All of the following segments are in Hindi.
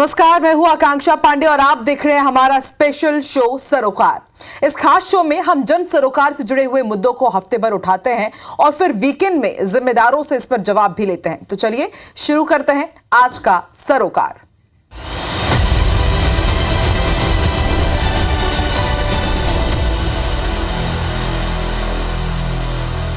नमस्कार, मैं हूं आकांक्षा पांडे और आप देख रहे हैं हमारा स्पेशल शो सरोकार। इस खास शो में हम जन सरोकार से जुड़े हुए मुद्दों को हफ्ते भर उठाते हैं और फिर वीकेंड में जिम्मेदारों से इस पर जवाब भी लेते हैं। तो चलिए शुरू करते हैं आज का सरोकार।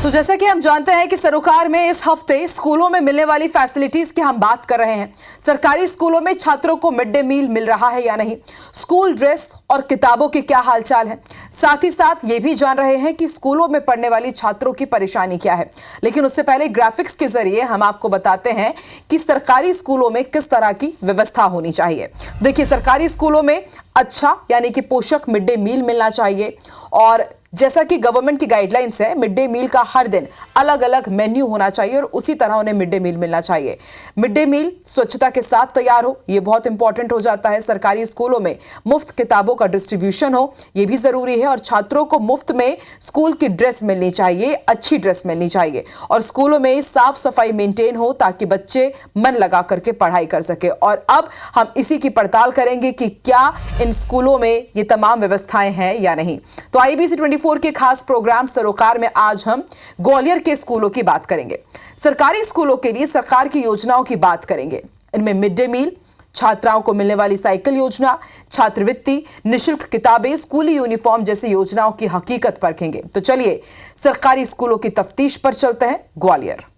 तो जैसा कि हम जानते हैं कि सरोकार में इस हफ्ते स्कूलों में मिलने वाली फैसिलिटीज की हम बात कर रहे हैं। सरकारी स्कूलों में छात्रों को मिड डे मील मिल रहा है या नहीं, स्कूल ड्रेस और किताबों के क्या हालचाल है, साथ ही साथ ये भी जान रहे हैं कि स्कूलों में पढ़ने वाली छात्रों की परेशानी क्या है। लेकिन उससे पहले ग्राफिक्स के जरिए हम आपको बताते हैं कि सरकारी स्कूलों में किस तरह की व्यवस्था होनी चाहिए। देखिए, सरकारी स्कूलों में अच्छा यानी कि पोषक मिड डे मील मिलना चाहिए और जैसा कि गवर्नमेंट की गाइडलाइंस है, मिड डे मील का हर दिन अलग अलग मेन्यू होना चाहिए और उसी तरह उन्हें मिड डे मील मिलना चाहिए। मिड डे मील स्वच्छता के साथ तैयार हो, यह बहुत इंपॉर्टेंट हो जाता है। सरकारी स्कूलों में मुफ्त किताबों का डिस्ट्रीब्यूशन हो, यह भी जरूरी है और छात्रों को मुफ्त में स्कूल की ड्रेस मिलनी चाहिए, अच्छी ड्रेस मिलनी चाहिए और स्कूलों में साफ सफाई मेंटेन हो ताकि बच्चे मन लगा करके पढ़ाई कर सके। और अब हम इसी की पड़ताल करेंगे कि क्या इन स्कूलों में ये तमाम व्यवस्थाएं हैं या नहीं। तो IBC 24 के खास प्रोग्राम सरोकार में आज हम ग्वालियर के स्कूलों की बात करेंगे। सरकारी स्कूलों के लिए सरकार की योजनाओं की बात करेंगे। इनमें मिड डे मील, छात्राओं को मिलने वाली साइकिल योजना, छात्रवृत्ति, निःशुल्क किताबें, स्कूली यूनिफॉर्म जैसी योजनाओं की हकीकत परखेंगे। तो चलिए सरकारी स्कूलों की तफ्तीश पर चलते हैं ग्वालियर।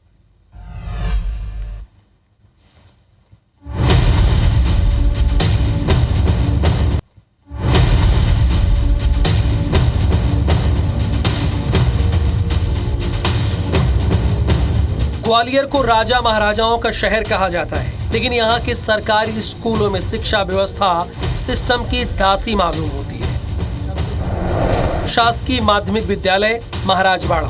ग्वालियर को राजा महाराजाओं का शहर कहा जाता है, लेकिन यहाँ के सरकारी स्कूलों में शिक्षा व्यवस्था सिस्टम की दासी मालूम होती है। शासकीय माध्यमिक विद्यालय महाराजवाड़ा,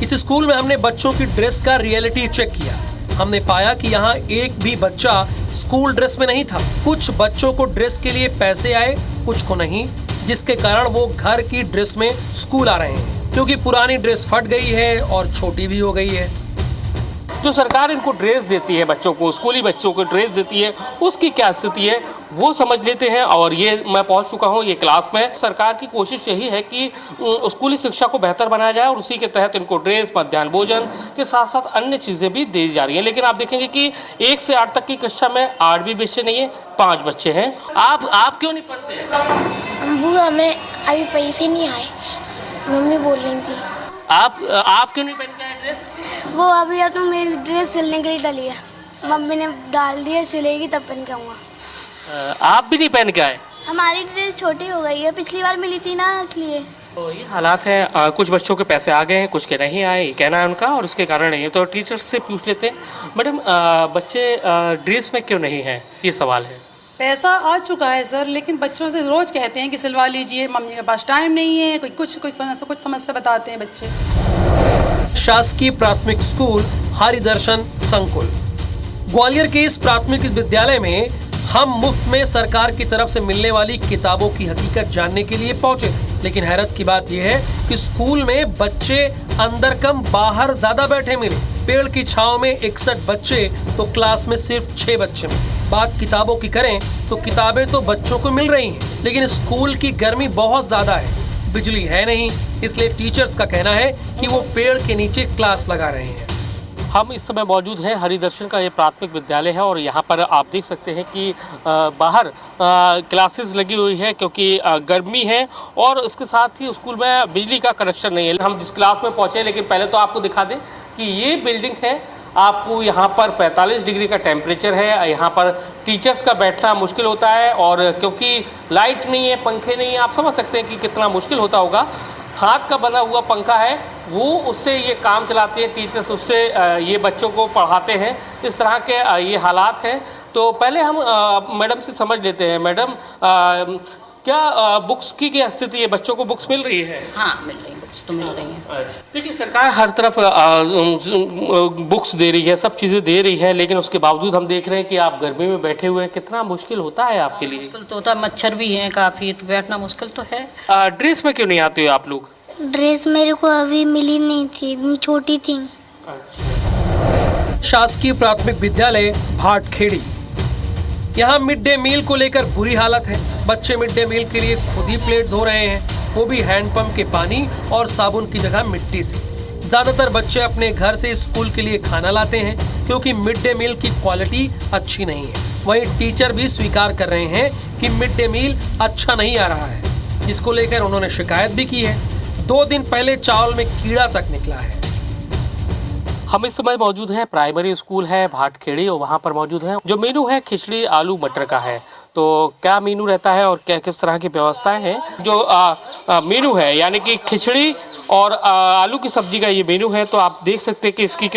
इस स्कूल में हमने बच्चों की ड्रेस का रियलिटी चेक किया। हमने पाया कि यहाँ एक भी बच्चा स्कूल ड्रेस में नहीं था। कुछ बच्चों को ड्रेस के लिए पैसे आए, कुछ को नहीं, जिसके कारण वो घर की ड्रेस में स्कूल आ रहे हैं, क्योंकि पुरानी ड्रेस फट गई है और छोटी भी हो गई है। जो सरकार इनको ड्रेस देती है, बच्चों को, स्कूली बच्चों को ड्रेस देती है, उसकी क्या स्थिति है वो समझ लेते हैं। और ये मैं पहुंच चुका हूं ये क्लास में। सरकार की कोशिश यही है कि स्कूली शिक्षा को बेहतर बनाया जाए और उसी के तहत इनको ड्रेस, मध्याह्न भोजन के साथ साथ अन्य चीज़ें भी दी जा रही हैं। लेकिन आप देखेंगे कि 1 से 8 तक की कक्षा में 8 भी बच्चे नहीं है, 5 बच्चे हैं। आप क्यों नहीं पढ़ते हैं? अम्बू, हमें अभी पैसे नहीं आए, मम्मी बोल रही थी। आप क्यों नहीं पहन के आए ड्रेस? वो अभी तो मेरी ड्रेस सिलने के लिए डाली है, मम्मी ने डाल दी है, सिलेगी तब पहन के आऊँगा। आप भी नहीं पहन के आए? हमारी ड्रेस छोटी हो गई है, पिछली बार मिली थी ना, इसलिए। तो ये हालात हैं। कुछ बच्चों के पैसे आ गए हैं, कुछ के नहीं आए, कहना है उनका, और उसके कारण नहीं है। तो टीचर्स से पूछ लेते हैं, मैडम बच्चे ड्रेस में क्यों नहीं हैं, ये सवाल है। पैसा आ चुका है सर, लेकिन बच्चों से रोज कहते हैं कि सिलवा लीजिए, मम्मी के पास टाइम नहीं है, कुछ समस्या बताते हैं बच्चे। शासकीय प्राथमिक स्कूल हरिदर्शन संकुल, ग्वालियर के इस प्राथमिक विद्यालय में हम मुफ्त में सरकार की तरफ से मिलने वाली किताबों की हकीकत जानने के लिए पहुंचे थे। लेकिन हैरत की बात यह है कि स्कूल में बच्चे अंदर कम बाहर ज्यादा बैठे मिले। पेड़ की छांव में 61 बच्चे तो क्लास में सिर्फ 6 बच्चे मिले। बात किताबों की करें तो किताबें तो बच्चों को मिल रही हैं, लेकिन स्कूल की गर्मी बहुत ज्यादा है, बिजली है नहीं, इसलिए टीचर्स का कहना है कि वो पेड़ के नीचे क्लास लगा रहे हैं। हम इस समय मौजूद हैं हरिदर्शन का ये प्राथमिक विद्यालय है और यहाँ पर आप देख सकते हैं कि बाहर क्लासेस लगी हुई है, क्योंकि गर्मी है और उसके साथ ही स्कूल में बिजली का कनेक्शन नहीं है। हम जिस क्लास में पहुँचे, लेकिन पहले तो आपको दिखा दें कि ये बिल्डिंग है। आपको यहाँ पर 45 डिग्री का टेम्परेचर है। यहाँ पर टीचर्स का बैठना मुश्किल होता है और क्योंकि लाइट नहीं है, पंखे नहीं है, आप समझ सकते हैं कि कितना मुश्किल होता होगा। हाथ का बना हुआ पंखा है, वो उससे ये काम चलाते हैं टीचर्स, उससे ये बच्चों को पढ़ाते हैं। इस तरह के ये हालात हैं। तो पहले हम मैडम से समझ लेते हैं। मैडम, क्या बुक्स की क्या स्थिति है? बच्चों को बुक्स मिल रही है? हाँ, मिल रही है, बुक्स तो मिल रही हैं। देखिए, सरकार हर तरफ बुक्स दे रही है, सब चीज़ें दे रही है, लेकिन उसके बावजूद हम देख रहे हैं कि आप गर्मी में बैठे हुए हैं। कितना मुश्किल होता है आपके लिए? मुश्किल तो होता है, मच्छर भी हैं काफ़ी, तो बैठना मुश्किल तो है। ड्रेस में क्यों नहीं आते हो आप लोग? ड्रेस मेरे को अभी मिली नहीं थी, मैं छोटी थी। शासकीय प्राथमिक विद्यालय भाटखेड़ी, यहाँ मिड डे मील को लेकर बुरी हालत है। बच्चे मिड डे मील के लिए खुद ही प्लेट धो रहे हैं, वो भी हैंडपंप के पानी और साबुन की जगह मिट्टी से। ज्यादातर बच्चे अपने घर से स्कूल के लिए खाना लाते हैं क्योंकि मिड डे मील की क्वालिटी अच्छी नहीं है। वहीं टीचर भी स्वीकार कर रहे हैं कि मिड डे मील अच्छा नहीं आ रहा है, जिसको लेकर उन्होंने शिकायत भी की है। 2 दिन पहले चावल में कीड़ा तक निकला है। हम इस समय मौजूद हैं प्राइमरी स्कूल है भाटखेड़ी और वहाँ पर मौजूद है। जो मेनू है खिचड़ी आलू मटर का है। तो क्या मेनू रहता है और क्या किस तरह की व्यवस्थाएं हैं? जो मेनू है यानी कि खिचड़ी और आलू की सब्जी का ये मेनू है। तो आप देख सकते हैं कि इसकी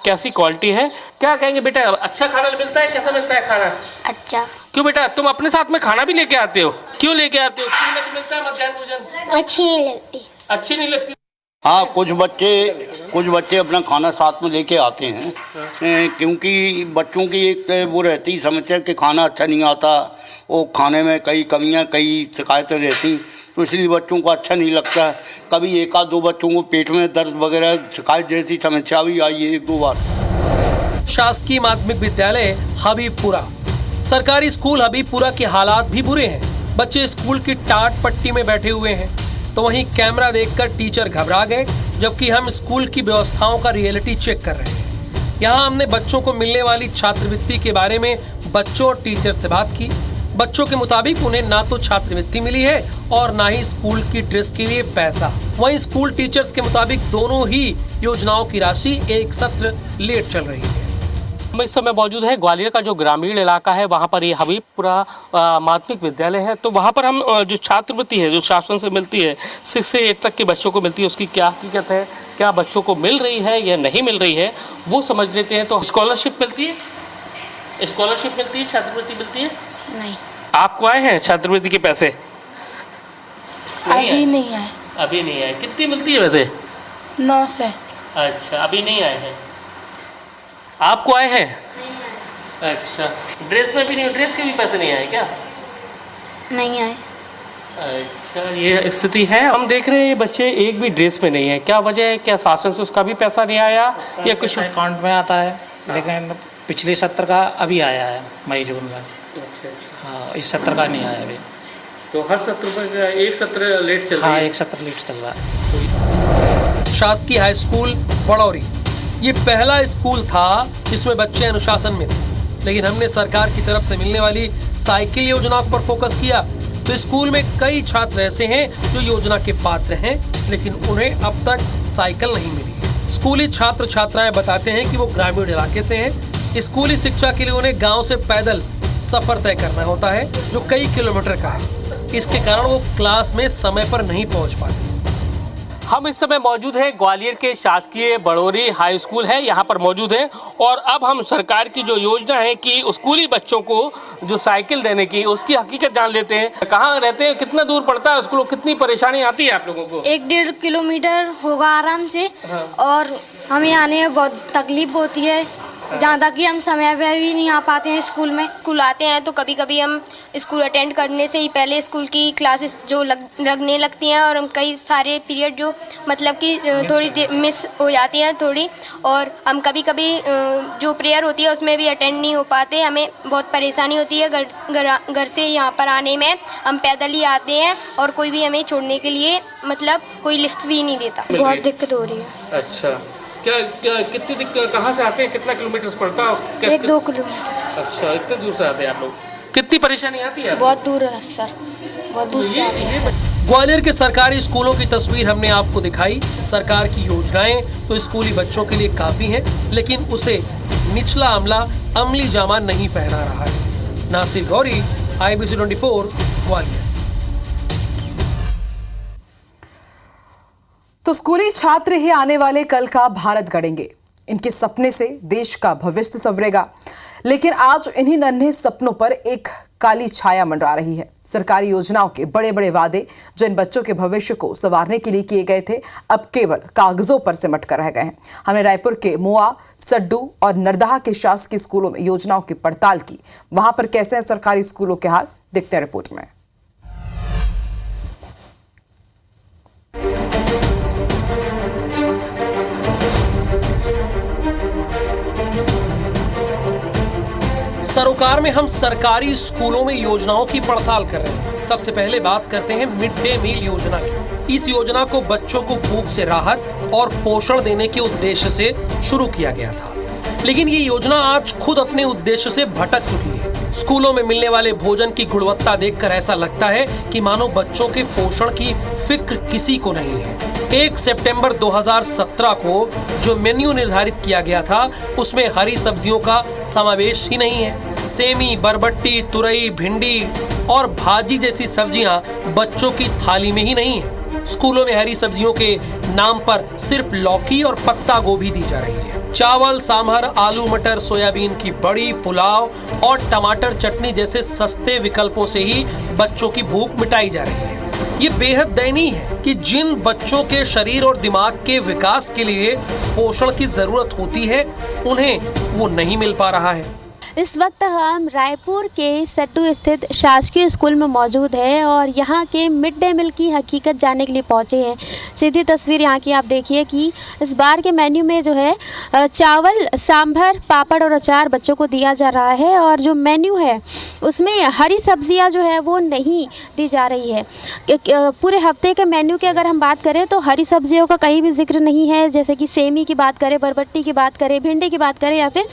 कैसी क्वालिटी है। क्या कहेंगे बेटा, अच्छा खाना मिलता है? कैसा मिलता है खाना? अच्छा। क्यों बेटा, तुम अपने साथ में खाना भी लेके आते हो? क्यों लेके आते हो? स्कूल में मिलता है मध्याह्न भोजन? अच्छी नहीं लगती। अच्छी नहीं लगती? हाँ, कुछ बच्चे अपना खाना साथ में लेके आते हैं क्योंकि बच्चों की एक वो रहती समस्या कि खाना अच्छा नहीं आता, वो खाने में कई कमियां कई शिकायतें रहती, तो इसलिए बच्चों को अच्छा नहीं लगता। कभी 1-2 बच्चों को पेट में दर्द वगैरह शिकायत जैसी समस्या भी आई है 1-2 बार। शासकीय माध्यमिक विद्यालय हबीबपुरा। सरकारी स्कूल हबीबपुरा के हालात भी बुरे हैं। बच्चे स्कूल की टाट पट्टी में बैठे हुए हैं, तो वहीं कैमरा देखकर टीचर घबरा गए, जबकि हम स्कूल की व्यवस्थाओं का रियलिटी चेक कर रहे हैं। यहाँ हमने बच्चों को मिलने वाली छात्रवृत्ति के बारे में बच्चों और टीचर से बात की। बच्चों के मुताबिक उन्हें ना तो छात्रवृत्ति मिली है और ना ही स्कूल की ड्रेस के लिए पैसा। वहीं स्कूल टीचर्स के मुताबिक दोनों ही योजनाओं की राशि एक सत्र लेट चल रही है। हम इस समय मौजूद है ग्वालियर का जो ग्रामीण इलाका है, वहाँ पर ये हबीबपुरा माध्यमिक विद्यालय है। तो वहाँ पर हम जो छात्रवृत्ति है जो शासन से मिलती है 6 से 8 तक के बच्चों को मिलती है, उसकी क्या हकीकत है, क्या बच्चों को मिल रही है या नहीं मिल रही है, वो समझ लेते हैं। तो स्कॉलरशिप मिलती है, छात्रवृत्ति मिलती है? नहीं। आपको आए हैं छात्रवृत्ति के पैसे? अभी नहीं आए। अभी नहीं आए। कितनी मिलती है वैसे? 9 से। अच्छा, अभी नहीं आए हैं। आपको आए हैं? अच्छा, ड्रेस में भी नहीं? ड्रेस के भी पैसे नहीं आए क्या? नहीं आए। अच्छा, ये स्थिति है। हम देख रहे हैं ये बच्चे एक भी ड्रेस में नहीं है। क्या वजह है? क्या शासन से उसका भी पैसा नहीं आया या कुछ अकाउंट में आता है? लेकिन पिछले सत्र का अभी आया है मई जून में। हाँ, इस सत्र का नहीं आया अभी। तो हर सत्र पर एक सत्र लेट चल रहा है? हाँ, एक सत्र लेट चल रहा है। शासकीय हाई स्कूल बड़ौरी ये पहला स्कूल था जिसमें बच्चे अनुशासन में थे, लेकिन हमने सरकार की तरफ से मिलने वाली साइकिल योजनाओं पर फोकस किया। तो स्कूल में कई छात्र ऐसे हैं जो योजना के पात्र हैं, लेकिन उन्हें अब तक साइकिल नहीं मिली है। स्कूली छात्र छात्राएं बताते हैं कि वो ग्रामीण इलाके से हैं। स्कूली शिक्षा के लिए उन्हें गाँव से पैदल सफर तय करना होता है जो कई किलोमीटर का है। इसके कारण वो क्लास में समय पर नहीं पहुंच पाते। हम इस समय मौजूद हैं ग्वालियर के शासकीय बड़ौरी हाई स्कूल है, यहाँ पर मौजूद हैं। और अब हम सरकार की जो योजना है कि स्कूली बच्चों को जो साइकिल देने की, उसकी हकीकत जान लेते हैं। कहाँ रहते हैं, कितना दूर पड़ता है स्कूल, कितनी परेशानी आती है आप लोगों को? 1-1.5 किलोमीटर होगा आराम से। और हमें आने में बहुत तकलीफ होती है, जहाँ तक कि हम समय पे भी नहीं आ पाते हैं स्कूल में। स्कूल आते हैं तो कभी कभी हम स्कूल अटेंड करने से ही पहले स्कूल की क्लासेस जो लगने लगती हैं, और हम कई सारे पीरियड जो मतलब कि थोड़ी मिस हो जाती हैं थोड़ी, और हम कभी कभी जो प्रेयर होती है उसमें भी अटेंड नहीं हो पाते। हमें बहुत परेशानी होती है घर से यहाँ पर आने में। हम पैदल ही आते हैं और कोई भी हमें छोड़ने के लिए मतलब कोई लिफ्ट भी नहीं देता। बहुत दिक्कत हो रही है। अच्छा, क्या कितनी दिक्कत, कहाँ से आते हैं, कितना किलोमीटर पड़ता है? 1-2 किलोमीटर। अच्छा, इतने दूर से आते हैं आप लोग। कितनी परेशानी आती है? बहुत दूर है सर, बहुत दूर से आते हैं सर। ग्वालियर के सरकारी स्कूलों की तस्वीर हमने आपको दिखाई। सरकार की योजनाएं तो स्कूली बच्चों के लिए काफी हैं, लेकिन उसे निचला अमला अमली जामा नहीं पहना रहा है। नासिर गौरी, IBC 24, ग्वालियर। तो स्कूली छात्र ही आने वाले कल का भारत गढ़ेंगे। इनके सपने से देश का भविष्य संवरेगा, लेकिन आज इन्हीं नन्हे सपनों पर एक काली छाया मंडरा रही है। सरकारी योजनाओं के बड़े बड़े वादे जो इन बच्चों के भविष्य को संवारने के लिए किए गए थे, अब केवल कागजों पर सिमट कर रह गए हैं। हमने रायपुर के मोआ, सड्डू और नरदहा के शासकीय स्कूलों में योजनाओं की पड़ताल की। वहां पर कैसे हैं सरकारी स्कूलों के हाल, देखते हैं रिपोर्ट में। सरोकार में हम सरकारी स्कूलों में योजनाओं की पड़ताल कर रहे हैं। सबसे पहले बात करते हैं मिड डे मील योजना की। इस योजना को बच्चों को भूख से राहत और पोषण देने के उद्देश्य से शुरू किया गया था, लेकिन ये योजना आज खुद अपने उद्देश्य से भटक चुकी है। स्कूलों में मिलने वाले भोजन की गुणवत्ता देखकर ऐसा लगता है कि मानो बच्चों के पोषण की फिक्र किसी को नहीं है। 1 सितंबर 2017 को जो मेन्यू निर्धारित किया गया था उसमें हरी सब्जियों का समावेश ही नहीं है। सेमी, बरबट्टी, तुरई, भिंडी और भाजी जैसी सब्जियां बच्चों की थाली में ही नहीं है। स्कूलों में हरी सब्जियों के नाम पर सिर्फ लौकी और पत्ता गोभी दी जा रही है। चावल, सांभर, आलू मटर, सोयाबीन की बड़ी, पुलाव और टमाटर चटनी जैसे सस्ते विकल्पों से ही बच्चों की भूख मिटाई जा रही है। ये बेहद दयनीय है कि जिन बच्चों के शरीर और दिमाग के विकास के लिए पोषण की जरूरत होती है उन्हें वो नहीं मिल पा रहा है। इस वक्त हम रायपुर के सट्टू स्थित शासकीय स्कूल में मौजूद है और यहाँ के मिड डे मील की हकीकत जानने के लिए पहुँचे हैं। सीधी तस्वीर यहाँ की आप देखिए कि इस बार के मेन्यू में जो है चावल, सांभर, पापड़ और अचार बच्चों को दिया जा रहा है और जो मेन्यू है उसमें हरी सब्जियां जो है वो नहीं दी जा रही है। पूरे हफ्ते के मेन्यू की अगर हम बात करें तो हरी सब्जियों का कहीं भी जिक्र नहीं है, जैसे कि सेमी की बात करें, बरबट्टी की बात करें, भिंडी की बात करें या फिर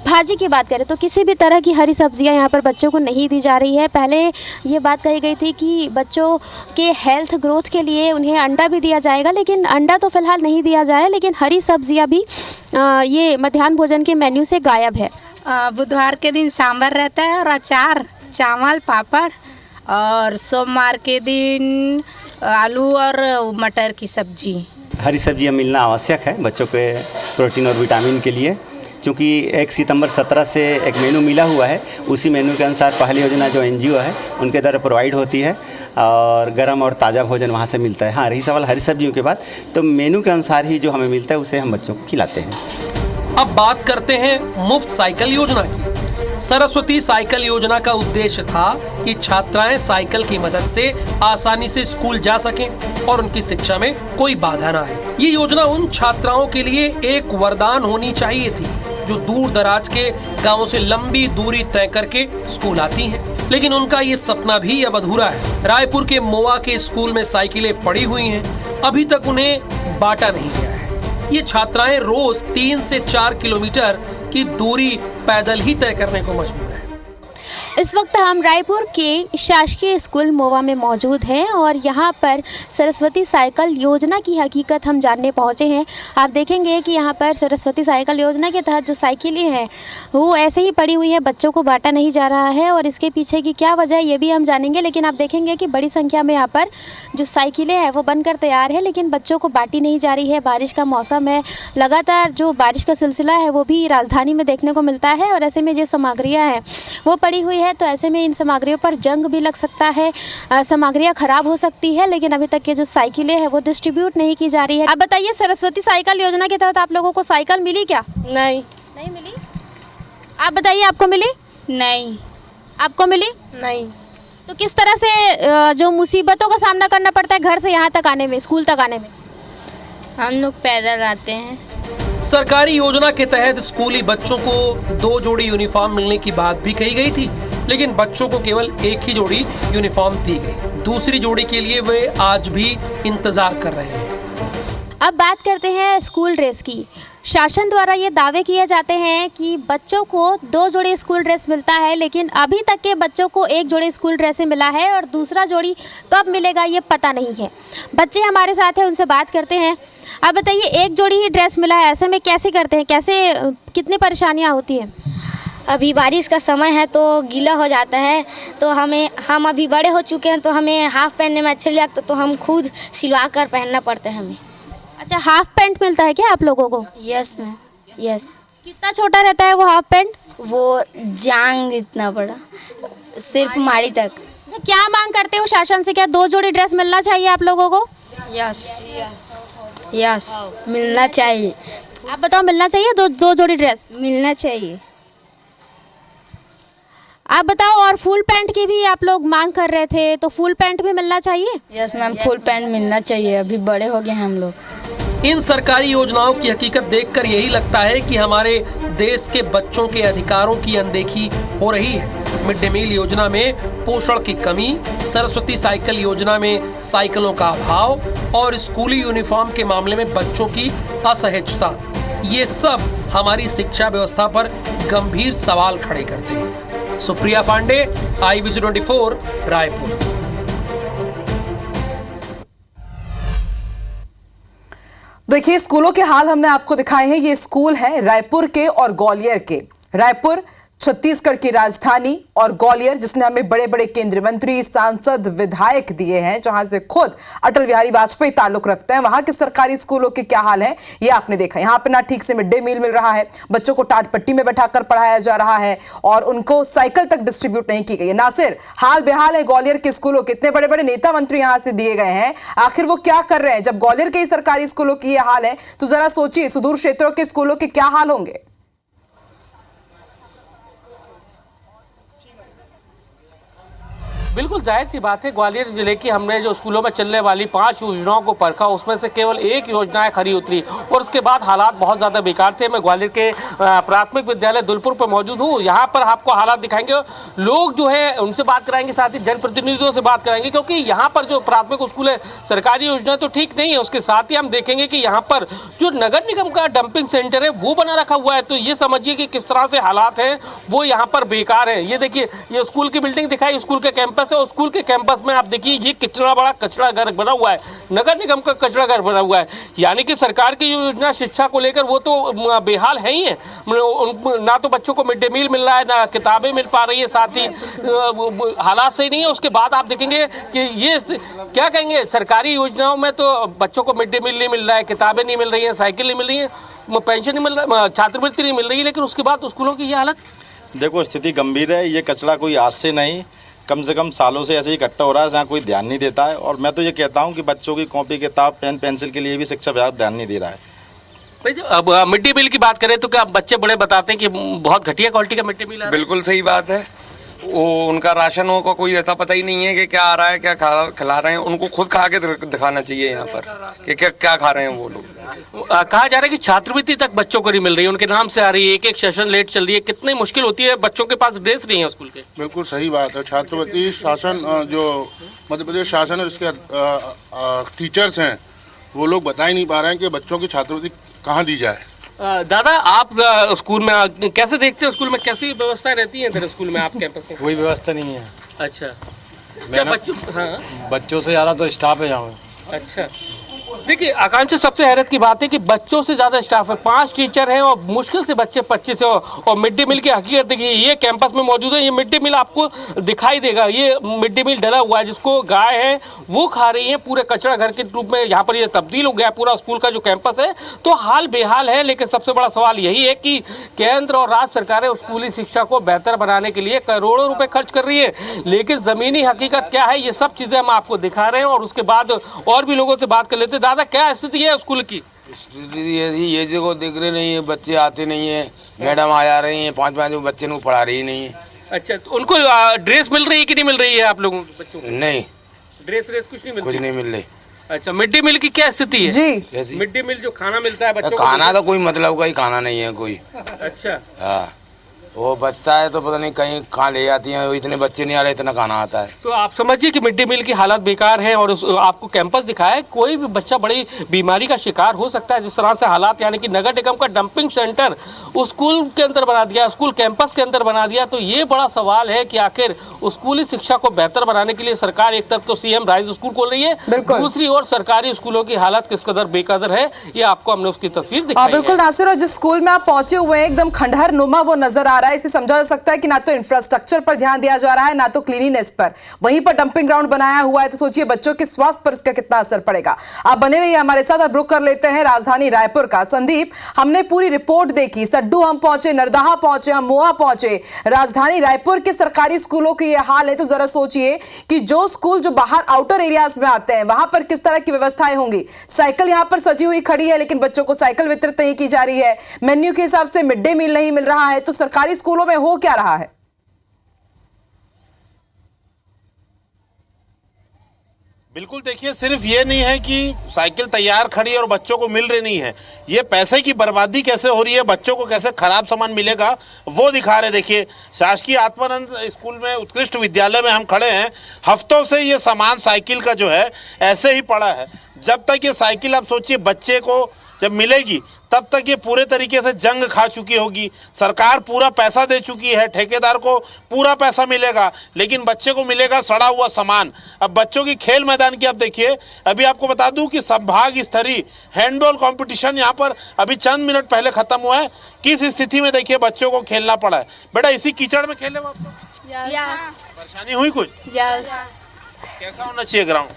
भाजी की बात करें, तो किसी भी तरह की हरी सब्जियां यहाँ पर बच्चों को नहीं दी जा रही है। पहले ये बात कही गई थी कि बच्चों के हेल्थ ग्रोथ के लिए उन्हें अंडा भी दिया जाएगा, लेकिन अंडा तो फ़िलहाल नहीं दिया जा रहा है, लेकिन हरी सब्जियाँ भी ये मध्याह्न भोजन के मेन्यू से गायब है। बुधवार के दिन सांभर रहता है और अचार, चावल, पापड़, और सोमवार के दिन आलू और मटर की सब्जी। हरी सब्जियां मिलना आवश्यक है बच्चों के प्रोटीन और विटामिन के लिए, क्योंकि 1 सितंबर 17 से एक मेनू मिला हुआ है। उसी मेनू के अनुसार पहली योजना जो NGO है उनके द्वारा प्रोवाइड होती है और गर्म और ताज़ा भोजन वहाँ से मिलता है। हाँ, रही सवाल हरी सब्जियों के बाद, तो मेनू के अनुसार ही जो हमें मिलता है उसे हम बच्चों को खिलाते हैं। अब बात करते हैं मुफ्त साइकिल योजना की। सरस्वती साइकिल योजना का उद्देश्य था कि छात्राएं साइकिल की मदद से आसानी से स्कूल जा सकें और उनकी शिक्षा में कोई बाधा ना आए। ये योजना उन छात्राओं के लिए एक वरदान होनी चाहिए थी जो दूर दराज के गांवों से लंबी दूरी तय करके स्कूल आती हैं, लेकिन उनका ये सपना भी अब अधूरा है। रायपुर के मोवा के स्कूल में साइकिलें पड़ी हुई हैं, अभी तक उन्हें बांटा नहीं गया है। ये छात्राएं रोज 3 से 4 किलोमीटर की दूरी पैदल ही तय करने को मजबूर है। इस वक्त हम रायपुर के शासकीय स्कूल मोवा में मौजूद हैं और यहाँ पर सरस्वती साइकिल योजना की हकीकत हम जानने पहुँचे हैं। आप देखेंगे कि यहाँ पर सरस्वती साइकिल योजना के तहत जो साइकिलें हैं वो ऐसे ही पड़ी हुई है, बच्चों को बांटा नहीं जा रहा है और इसके पीछे की क्या वजह है ये भी हम जानेंगे। लेकिन आप देखेंगे कि बड़ी संख्या में यहाँ पर जो साइकिलें हैं वो बनकर तैयार है, लेकिन बच्चों को बांटी नहीं जा रही है। बारिश का मौसम है, लगातार जो बारिश का सिलसिला है वो भी राजधानी में देखने को मिलता है और ऐसे में जो सामग्रियाँ हैं वो पड़ी हुई है, तो ऐसे में इन सामग्रियों पर जंग भी लग सकता है, सामग्रियाँ खराब हो सकती है। लेकिन अभी तक के जो साइकिलें हैं वो डिस्ट्रीब्यूट नहीं की जा रही है। आप बताइए, सरस्वती साइकिल योजना के तहत आप लोगों को साइकिल मिली क्या? नहीं मिली। आप बताइए, आपको मिली? नहीं। आपको मिली? नहीं। तो किस तरह से जो मुसीबतों का सामना करना पड़ता है घर से यहाँ तक आने में, स्कूल तक आने में? हम लोग पैदल आते हैं। सरकारी योजना के तहत स्कूली बच्चों को 2 जोड़ी यूनिफॉर्म मिलने की बात भी कही गई थी, लेकिन बच्चों को केवल 1 ही जोड़ी यूनिफॉर्म दी गई। दूसरी जोड़ी के लिए वे आज भी इंतजार कर रहे हैं। अब बात करते हैं स्कूल ड्रेस की। शासन द्वारा ये दावे किए जाते हैं कि बच्चों को 2 जोड़ी स्कूल ड्रेस मिलता है, लेकिन अभी तक के बच्चों को 1 जोड़ी स्कूल ड्रेस मिला है और दूसरा जोड़ी कब मिलेगा ये पता नहीं है। बच्चे हमारे साथ हैं, उनसे बात करते हैं। आप बताइए, 1 जोड़ी ही ड्रेस मिला है, ऐसे में कैसे करते हैं, कैसे कितनी परेशानियाँ होती हैं? अभी बारिश का समय है तो गीला हो जाता है, तो हम अभी बड़े हो चुके हैं तो हमें हाफ पहनने में अच्छा लगता, तो हम खुद सिलवा कर पहनना पड़ता है हमें। अच्छा, हाफ पैंट मिलता है क्या आप लोगों को? Yes ma'am, yes. कितना छोटा रहता है वो हाफ पैंट? वो जांग इतना बड़ा, सिर्फ माड़ी तक। तो क्या मांग करते हो शासन से, क्या 2 जोड़ी ड्रेस मिलना चाहिए आप लोगों को? यस यस, मिलना चाहिए। आप बताओ, मिलना चाहिए 2 जोड़ी ड्रेस? मिलना चाहिए। आप बताओ, और फुल पैंट की भी आप लोग मांग कर रहे थे, तो फुल पैंट भी मिलना चाहिए? यस मैम, फुल पैंट मिलना चाहिए, अभी बड़े हो गए हैं हम लोग। इन सरकारी योजनाओं की हकीकत देखकर यही लगता है कि हमारे देश के बच्चों के अधिकारों की अनदेखी हो रही है। मिड डे मील योजना में पोषण की कमी, सरस्वती साइकिल योजना में साइकिलों का अभाव और स्कूली यूनिफॉर्म के मामले में बच्चों की असहजता, ये सब हमारी शिक्षा व्यवस्था पर गंभीर सवाल खड़े करते हैं। सुप्रिया पांडे, IBC 24, रायपुर। देखिए, स्कूलों के हाल हमने आपको दिखाए हैं। ये स्कूल हैं रायपुर के और ग्वालियर के। रायपुर छत्तीसगढ़ की राजधानी और ग्वालियर जिसने हमें बड़े बड़े केंद्रीय मंत्री, सांसद, विधायक दिए हैं, जहां से खुद अटल बिहारी वाजपेयी ताल्लुक रखते हैं। वहां के सरकारी स्कूलों के क्या हाल है ये आपने देखा। यहां पे ना ठीक से मिड डे मील मिल रहा है, बच्चों को टाट पट्टी में बैठाकर पढ़ाया जा रहा है और उनको साइकिल तक डिस्ट्रीब्यूट नहीं की गई है। नासिर, हाल बेहाल है ग्वालियर के स्कूलों के। इतने बड़े बड़े नेता मंत्री यहां से दिए गए हैं, आखिर वो क्या कर रहे हैं? जब ग्वालियर के ही सरकारी स्कूलों की ये हाल है तो जरा सोचिए सुदूर क्षेत्रों के स्कूलों के क्या हाल होंगे। बिल्कुल जाहिर सी बात है, ग्वालियर जिले की हमने जो स्कूलों में चलने वाली 5 योजनाओं को परखा, उसमें से केवल एक योजना खरी उतरी और उसके बाद हालात बहुत ज़्यादा बेकार थे। मैं ग्वालियर के प्राथमिक विद्यालय दुलपुर पर मौजूद हूँ। यहाँ पर आपको हालात दिखाएंगे, लोग जो है उनसे बात कराएंगे, साथ ही जनप्रतिनिधियों से बात कराएंगे, क्योंकि यहाँ पर जो प्राथमिक स्कूल है सरकारी योजना तो ठीक नहीं है, उसके साथ ही हम देखेंगे कि यहाँ पर जो नगर निगम का डंपिंग सेंटर है वो बना रखा हुआ है। तो ये समझिए कि किस तरह से हालात हैं वो यहाँ पर बेकार है। ये देखिए, ये स्कूल की बिल्डिंग दिखाई, स्कूल के कैंपस है और स्कूल के कैंपस में आप देखिए ये कितना बड़ा कचरा घर बना हुआ है, नगर निगम का कचरा घर बना हुआ है। यानी कि सरकार की योजना शिक्षा को लेकर वो तो बेहाल है ही है। ना तो बच्चों को मिड डे मील मिल रहा है, ना किताबें मिल पा रही है, साथ ही हालात सही नहीं है। उसके बाद आप देखेंगे कि ये क्या कहेंगे, सरकारी योजनाओं में तो बच्चों को मिड डे मील नहीं मिल रहा है, किताबें नहीं मिल रही है, साइकिल नहीं मिल रही है, पेंशन नहीं मिल रहा है, छात्रवृत्ति नहीं मिल रही है, लेकिन उसके बाद स्कूलों की ये हालत। देखो, स्थिति गंभीर है। ये कचरा कोई आज से नहीं, कम से कम सालों से ऐसे ही इकट्ठा हो रहा है, जहाँ कोई ध्यान नहीं देता है। और मैं तो ये कहता हूँ कि बच्चों की कॉपी, किताब, पेन, पेंसिल के लिए भी शिक्षा विभाग ध्यान नहीं दे रहा है। भाई, अब मिड डे मील की बात करें तो क्या बच्चे बड़े बताते हैं कि बहुत घटिया क्वालिटी का मिड डे मील आ रहा है? बिल्कुल सही बात है। वो उनका राशनों का कोई ऐसा पता ही नहीं है कि क्या आ रहा है, क्या खिला रहे हैं। उनको खुद खा के दिखाना चाहिए यहाँ पर कि क्या खा रहे हैं वो लोग। कहा जा रहा है कि छात्रवृत्ति तक बच्चों को नहीं मिल रही है, उनके नाम से आ रही है, एक सेशन लेट चल रही है। कितनी मुश्किल होती है, बच्चों के पास ड्रेस नहीं है स्कूल के। बिल्कुल सही बात है। छात्रवृत्ति शासन, जो मध्य प्रदेश शासन है, उसके टीचर्स हैं, वो लोग बता ही नहीं पा रहे हैं कि बच्चों की छात्रवृत्ति कहाँ दी जाए। दादा, आप स्कूल में कैसे देखते हैं, स्कूल में कैसी व्यवस्थाएं रहती हैं तेरे स्कूल में, आप कैंपस में? कोई व्यवस्था नहीं है। अच्छा, क्या बच्चों से ज़्यादा तो स्टाफ है यहाँ। अच्छा, देखिए आकांक्षा, सबसे हैरत की बात है कि बच्चों से ज़्यादा स्टाफ है, 5 टीचर हैं और मुश्किल से बच्चे 25 हैं। और मिड डे मील की हकीकत देखिए, ये कैंपस में मौजूद है। ये मिड डे मील आपको दिखाई देगा, ये मिड डे मील डला हुआ है जिसको गाय है वो खा रही है, पूरे कचरा घर के रूप में यहाँ पर ये तब्दील हो गया पूरा स्कूल का जो कैंपस है। तो हाल बेहाल है, लेकिन सबसे बड़ा सवाल यही है कि केंद्र और राज्य सरकारें स्कूली शिक्षा को बेहतर बनाने के लिए करोड़ों रुपए खर्च कर रही है, लेकिन ज़मीनी हकीकत क्या है, ये सब चीज़ें हम आपको दिखा रहे हैं और उसके बाद और भी लोगों से बात कर लेते हैं। दादा, क्या स्थिति है स्कूल की? स्थिति ये देखो, दिख रहे नहीं है, बच्चे आते नहीं है, मैडम आ रही हैं, 5 बच्चे को पढ़ा रही नहीं है। अच्छा, तो उनको ड्रेस मिल रही है कि नहीं मिल रही है आप लोगों के बच्चों को? नहीं, ड्रेस कुछ नहीं मिल रही। अच्छा, मिड डे मील की क्या स्थिति है जी? मिड डे मील जो खाना मिलता है बच्चों को, खाना तो कोई मतलब का ही खाना नहीं है कोई। अच्छा, हाँ, वो बचता है तो पता नहीं कहीं कहाँ ले जाती हैं, इतने बच्चे नहीं आ रहे, इतना खाना आता है। तो आप समझिए कि मिड डे मील की हालत बेकार है और आपको कैंपस दिखाया है, कोई भी बच्चा बड़ी बीमारी का शिकार हो सकता है जिस तरह से हालात। यानी कि नगर निगम का डंपिंग सेंटर उस स्कूल के अंदर बना दिया, स्कूल कैंपस के अंदर बना दिया। तो ये बड़ा सवाल है कि आखिर स्कूली शिक्षा को बेहतर बनाने के लिए सरकार एक तरफ तो CM राइज स्कूल खोल रही है, दूसरी ओर सरकारी स्कूलों की हालत किस कदर बेकदर है, ये आपको हमने उसकी तस्वीर दिखाई। बिल्कुल नासिर, और जिस स्कूल में आप पहुंचे हुए हैं एकदम खंडहर नुमा वो नजर आ रहा है। इसे समझा जा सकता है कि ना तो इंफ्रास्ट्रक्चर पर ध्यान दिया जा रहा है, ना तो क्लीनिनेस पर। वहीं पर डंपिंग ग्राउंड बनाया हुआ है, तो सोचिए बच्चों के स्वास्थ्य पर इसका कितना असर पड़ेगा। आप बने रहिए हमारे साथ। अब रुक कर लेते हैं राजधानी रायपुर का। संदीप, हमने पूरी रिपोर्ट देखी, सड्डू हम पहुंचे, नरदहा पहुंचे, हम मोआ पहुंचे, राजधानी रायपुर के सरकारी स्कूलों के ये हाल है। तो जरा सोचिए कि जो स्कूल जो बाहर आउटर एरियाज में आते हैं वहां पर किस तरह की व्यवस्थाएं होंगी। साइकिल यहां पर सजी हुई खड़ी है, लेकिन बच्चों को साइकिल वितरित नहीं की जा रही है। मेन्यू के हिसाब से मिड डे मील नहीं मिल रहा है। तो सरकारी स्कूलों में हो क्या रहा है? बिल्कुल, देखिए सिर्फ ये नहीं है कि साइकिल तैयार खड़ी है और बच्चों को मिल रही नहीं है, ये पैसे की बर्बादी कैसे हो रही है, बच्चों को कैसे खराब सामान मिलेगा वो दिखा रहे। देखिए शासकीय आत्मानंद स्कूल में, उत्कृष्ट विद्यालय में हम खड़े हैं। हफ्तों से ये सामान साइकिल का जो है ऐसे ही पड़ा है। जब तक ये साइकिल, आप सोचिए, बच्चे को जब मिलेगी तब तक ये पूरे तरीके से जंग खा चुकी होगी। सरकार पूरा पैसा दे चुकी है, ठेकेदार को पूरा पैसा मिलेगा, लेकिन बच्चे को मिलेगा सड़ा हुआ सामान। अब बच्चों की खेल मैदान की आप देखिए, अभी आपको बता दूं कि संभाग स्तरीय हैंडबॉल कंपटीशन यहाँ पर अभी चंद मिनट पहले खत्म हुआ है। किस स्थिति में देखिए बच्चों को खेलना पड़ा है। बेटा इसी कीचड़ में खेले हो आपको? परेशानी हुई कुछ? कैसा होना चाहिए ग्राउंड?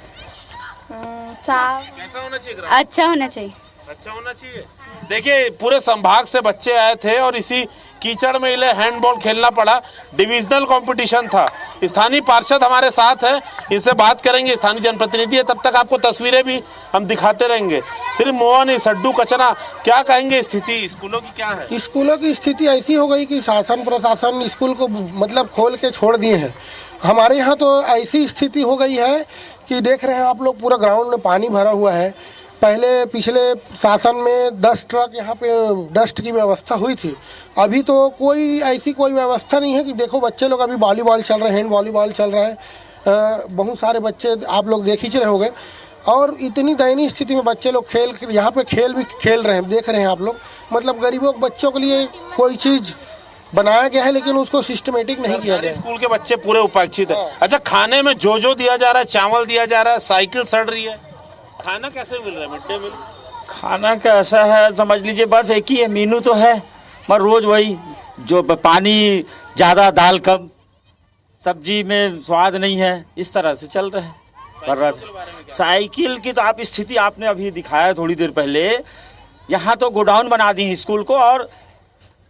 साफ। कैसा होना चाहिए ग्राउंड? अच्छा होना चाहिए। अच्छा होना चाहिए। देखिए पूरे संभाग से बच्चे आए थे और इसी कीचड़ में इन्हें हैंडबॉल खेलना पड़ा। डिविजनल कंपटीशन था। स्थानीय पार्षद हमारे साथ है, इनसे बात करेंगे, स्थानीय जनप्रतिनिधि है। तब तक आपको तस्वीरें भी हम दिखाते रहेंगे। सिर्फ मोह नहीं, सड्डू कचरा, क्या कहेंगे स्थिति स्कूलों की क्या है? स्कूलों की स्थिति ऐसी हो गई कि शासन प्रशासन स्कूल को मतलब खोल के छोड़ दिए हैं। हमारे यहाँ तो ऐसी स्थिति हो गई है कि देख रहे हैं आप लोग, पूरा ग्राउंड में पानी भरा हुआ है। पहले पिछले शासन में 10 ट्रक यहाँ पे डस्ट की व्यवस्था हुई थी। अभी तो कोई ऐसी कोई व्यवस्था नहीं है कि देखो बच्चे लोग अभी वॉलीबॉल चल रहे हैं, हैंड वॉलीबॉल चल रहा है। बहुत सारे बच्चे आप लोग देख ही रहे होंगे। और इतनी दयनीय स्थिति में बच्चे लोग यहाँ पे खेल भी खेल रहे हैं, देख रहे हैं आप लोग। मतलब गरीबों बच्चों के लिए कोई चीज़ बनाया गया है लेकिन उसको सिस्टमेटिक नहीं किया गया। स्कूल के बच्चे पूरे उपेक्षित है। अच्छा, खाने में जो दिया जा रहा है, चावल दिया जा रहा है, साइकिल सड़ रही है, खाना कैसे मिल रहा है? मिड डे मील खाना कैसा है समझ लीजिए, बस एक ही है, मीनू तो है मगर रोज वही, जो पानी ज़्यादा, दाल कम, सब्जी में स्वाद नहीं है, इस तरह से चल रहा है। साइकिल की तो आप स्थिति आपने अभी दिखाया थोड़ी देर पहले। यहाँ तो गोडाउन बना दी है स्कूल को, और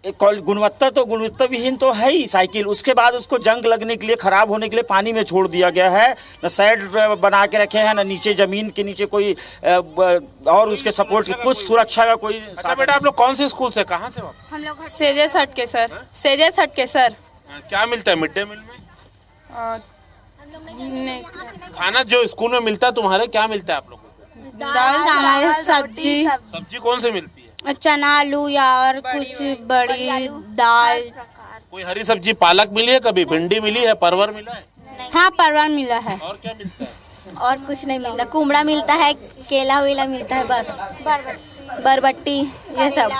गुणवत्ता विहीन तो है ही साइकिल। उसके बाद उसको जंग लगने के लिए, खराब होने के लिए पानी में छोड़ दिया गया है। न साइड बना के रखे हैं, न नीचे जमीन के नीचे कोई और उसके सपोर्ट की कुछ सुरक्षा का कोई। अच्छा बेटा, आप लोग कौन से स्कूल से, कहाँ से? हम लोग सेजेस हटके सर। सेजेस हटके सर। क्या मिलता है मिड डे मील में? खाना जो स्कूल में मिलता है तुम्हारे, क्या मिलता है आप लोगों को? दाल चावल सब्जी। सब्जी कौन से मिलती है? चना आलू या और कुछ बड़ी दाल। कोई हरी सब्जी, पालक मिली है कभी? भिंडी मिली है? परवर मिला है? हाँ परवर मिला है। और क्या मिलता है? और कुछ नहीं मिलता। कुमड़ा मिलता है, केला वेला मिलता है, बस बरबट्टी ये सब।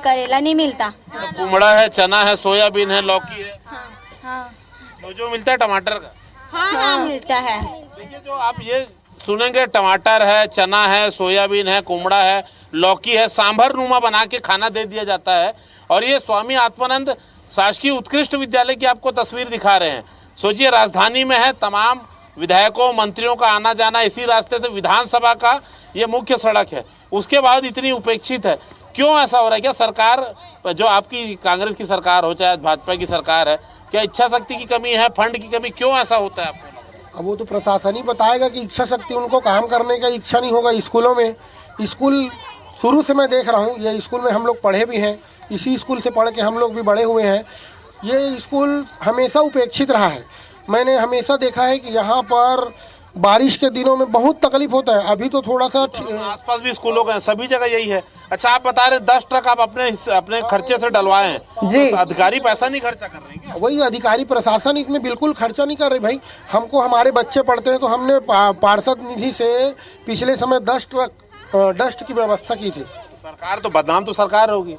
करेला नहीं मिलता। कुमड़ा है, चना है, सोयाबीन है, लौकी है। जो मिलता है टमाटर का? हाँ मिलता है। देखिए जो आप ये सुनेंगे, टमाटर है, चना है, सोयाबीन है, कुमड़ा है, लौकी है, सांभर नुमा बना के खाना दे दिया जाता है। और ये स्वामी आत्मानंद शासकीय उत्कृष्ट विद्यालय की आपको तस्वीर दिखा रहे हैं। सोचिए राजधानी में है, तमाम विधायकों मंत्रियों का आना जाना इसी रास्ते से, विधानसभा का ये मुख्य सड़क है। उसके बाद इतनी उपेक्षित है, क्यों ऐसा हो रहा है? क्या सरकार, जो आपकी कांग्रेस की सरकार हो चाहे भाजपा की सरकार है, क्या इच्छा शक्ति की कमी है, फंड की कमी, क्यों ऐसा होता है आपको? अब वो तो प्रशासन ही बताएगा कि इच्छा शक्ति, उनको काम करने का इच्छा नहीं होगा। स्कूलों में, स्कूल शुरू से मैं देख रहा हूँ, ये स्कूल में हम लोग पढ़े भी हैं, इसी स्कूल से पढ़ के हम लोग भी बड़े हुए हैं। ये स्कूल हमेशा उपेक्षित रहा है। मैंने हमेशा देखा है कि यहाँ पर बारिश के दिनों में बहुत तकलीफ होता है। अभी तो थोड़ा सा आसपास भी स्कूलों का, सभी जगह यही है। अच्छा, आप बता रहे 10 ट्रक आप अपने खर्चे से डलवाए हैं जी। तो अधिकारी पैसा नहीं खर्चा कर रहे हैं? वही अधिकारी प्रशासन इसमें बिल्कुल खर्चा नहीं कर रहे भाई। हमको, हमारे बच्चे पढ़ते हैं तो हमने पार्षद निधि से पिछले समय 10 ट्रक डस्ट की व्यवस्था की थी। सरकार तो बदनाम तो सरकार होगी।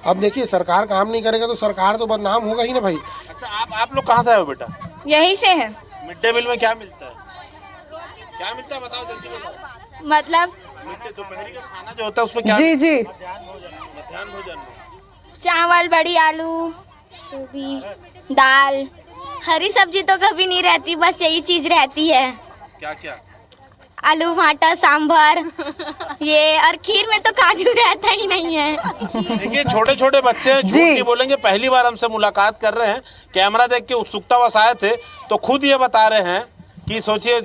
अब देखिए सरकार काम नहीं करेगा तो सरकार तो बदनाम होगा ही ना भाई। अच्छा, आप लोग कहाँ से आए हो बेटा? यही से है। मिड डे मील में क्या मिलता है? क्या मिलता है बताओ जल्दी बताओ। मतलब दोपहर का खाना जो होता है उसमें क्या? जी जी, मध्याह्न भोजन में चावल, बड़ी आलू, जो भी दाल, हरी सब्जी तो कभी नहीं रहती, बस यही चीज रहती है। क्या क्या? आलू भाटा, सांभर ये, और खीर में तो काजू रहता ही नहीं है। देखिए छोटे छोटे बच्चे झूठ नहीं बोलेंगे, पहली बार हमसे मुलाकात कर रहे हैं, कैमरा देख के उत्सुकता वश आए थे, तो खुद ये बता रहे हैं कि सोचिए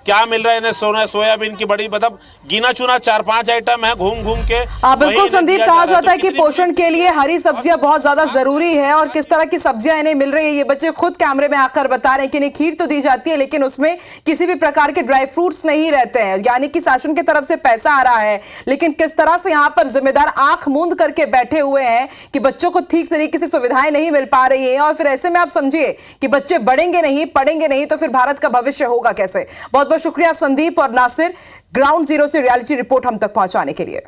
क्या मिल रहा है इन्हें, सोयाबीन की बड़ी मतलब गिना चुना 4-5 आइटम है, घूम घूम के। बिल्कुल संदीप, कहा जाता है कि पोषण के लिए हरी सब्जियां बहुत ज्यादा जरूरी है, और किस तरह की सब्जियां इन्हें मिल रही है ये बच्चे खुद कैमरे में आकर बता रहे हैं कि इन्हें खीर तो दी जाती है लेकिन उसमें किसी भी प्रकार के ड्राई फ्रूट्स नहीं रहते हैं, यानी कि शासन की तरफ से पैसा आ रहा है लेकिन किस तरह से यहाँ पर जिम्मेदार आंख मूंद करके बैठे हुए हैं कि बच्चों को ठीक तरीके से सुविधाएं नहीं मिल पा रही है। और फिर ऐसे में आप समझिए कि बच्चे बढ़ेंगे नहीं, पढ़ेंगे नहीं, तो फिर भारत का भविष्य होगा कैसे। बहुत बहुत शुक्रिया संदीप और नासिर, ग्राउंड जीरो से रियलिटी रिपोर्ट हम तक पहुंचाने के लिए।